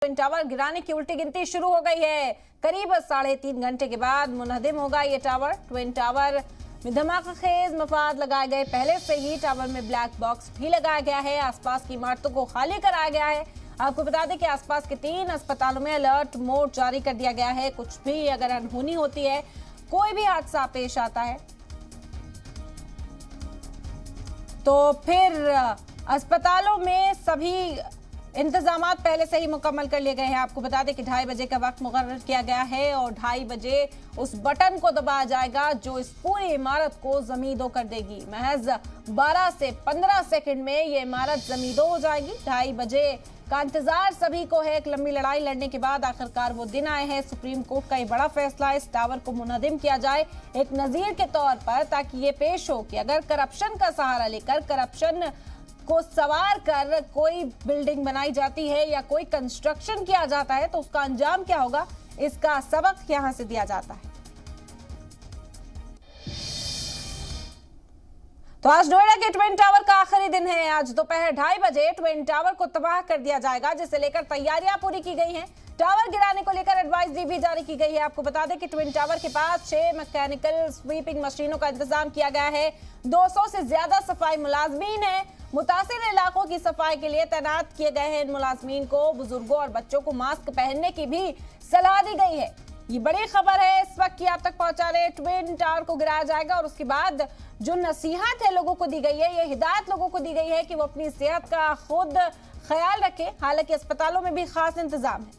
Twin tower गिराने की उल्टी गिनती शुरू हो गई है। करीब 3.5 घंटे के बाद मुनहदिम होगा ये टावर। ट्विन टावर में धमाकेखेज मफाद लगाए गए। पहले से ही टावर में ब्लैक बॉक्स भी लगाया गया है। आसपास की इमारतों को खाली कराया गया है। आपको बता दें कि आसपास के 3 अस्पतालों में अलर्ट मोड जारी कर दिया गया है। कुछ भी अगर अनहोनी होती है, कोई भी हादसा पेश आता है, तो फिर अस्पतालों में सभी इंतजामात पहले से ही मुकम्मल कर लिए गए हैं। आपको बता दें कि 2:30 बजे का वक्त मुकर्रर किया गया है और 2:30 बजे उस बटन को दबाया जाएगा जो इस पूरी इमारत को जमींदो कर देगी। महज 12 से 15 सेकंड में ये इमारत जमींदो हो जाएगी। 2:30 बजे का इंतजार सभी को है। एक लंबी लड़ाई लड़ने के बाद आखिरकार वो दिन आए हैं। सुप्रीम कोर्ट का ये बड़ा फैसला, इस टावर को मुनहदिम किया जाए एक नजीर के तौर पर, ताकि ये पेश हो कि अगर करप्शन का सहारा लेकर, करप्शन को सवार कर कोई बिल्डिंग बनाई जाती है या कोई कंस्ट्रक्शन किया जाता है तो उसका अंजाम क्या होगा, इसका सबक यहां से दिया जाता है। तो आज नोएडा के ट्विन टावर का आखिरी दिन है। आज दोपहर 2:30 बजे ट्विन टावर को तबाह कर दिया जाएगा, जिसे लेकर तैयारियां पूरी की गई हैं। टावर गिराने को लेकर एडवाइजरी भी जारी की गई है। आपको बता दें कि ट्विन टावर के पास 6 मैकेनिकल स्वीपिंग मशीनों का इंतजाम किया गया है। 200 से ज्यादा सफाई मुलाजमीन है। मुतासिर इलाकों की सफाई के लिए तैनात किए गए हैं। इन मुलाजमीन को, बुजुर्गों और बच्चों को मास्क पहनने की भी सलाह दी गई है। ये बड़ी खबर है इस वक्त की आप तक पहुंचा रहे। ट्विन टावर को गिराया जाएगा और उसके बाद जो नसीहत है लोगों को दी गई है, ये हिदायत लोगों को दी गई है कि वो अपनी सेहत का खुद ख्याल रखें। हालांकि अस्पतालों में भी खास इंतजाम है।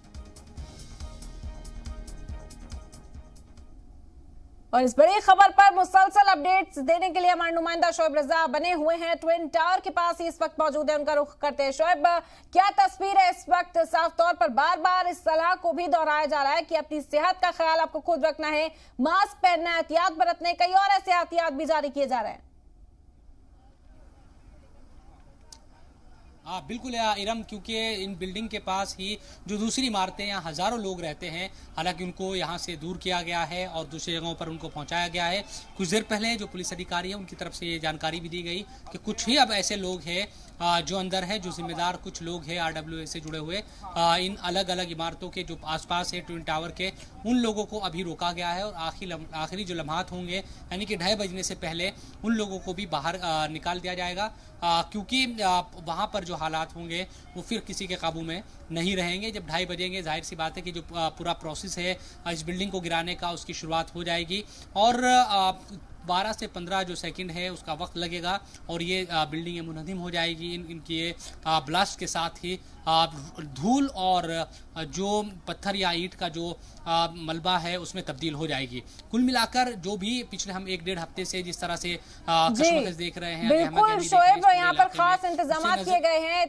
और इस बड़ी खबर पर मुसलसल अपडेट्स देने के लिए हमारे नुमाइंदा शोएब रजा बने हुए हैं। ट्विन टावर के पास ही इस वक्त मौजूद है, उनका रुख करते हैं। शोएब, क्या तस्वीर है इस वक्त? साफ तौर पर बार बार इस सलाह को भी दोहराया जा रहा है कि अपनी सेहत का ख्याल आपको खुद रखना है, मास्क पहनना है, एहतियात बरतने, कई और ऐसे एहतियात भी जारी किए जा रहे हैं। बिल्कुल इरम, क्योंकि इन बिल्डिंग के पास ही जो दूसरी इमारतें, यहाँ हज़ारों लोग रहते हैं। हालांकि उनको यहाँ से दूर किया गया है और दूसरी जगहों पर उनको पहुँचाया गया है। कुछ देर पहले जो पुलिस अधिकारी है उनकी तरफ से ये जानकारी भी दी गई कि कुछ ही अब ऐसे लोग हैं जो अंदर है, जो जिम्मेदार कुछ लोग हैं RWA से जुड़े हुए, इन अलग अलग इमारतों के जो आसपास है ट्विन टावर के, उन लोगों को अभी रोका गया है। और आखिरी जो लम्हात होंगे, यानी कि 2:30 बजने से पहले उन लोगों को भी बाहर निकाल दिया जाएगा, क्योंकि वहाँ पर जो हालात होंगे वो फिर किसी के काबू में नहीं रहेंगे। जब 2:30 बजेंगे, जाहिर सी बात है कि जो पूरा प्रोसेस है इस बिल्डिंग को गिराने का, उसकी शुरुआत हो जाएगी और 12 से 15 जो सेकंड है उसका वक्त लगेगा और ये बिल्डिंग मुनहदिम हो जाएगी। इनकी ये ब्लास्ट के साथ ही धूल और जो पत्थर या ईंट का जो मलबा है उसमें तब्दील हो जाएगी। कुल मिलाकर जो भी पिछले हम 1-1.5 हफ्ते से जिस तरह से कश्मकश देख रहे हैं, बिल्कुल शोएब, यहाँ पर खास इंतजाम किए गए हैं।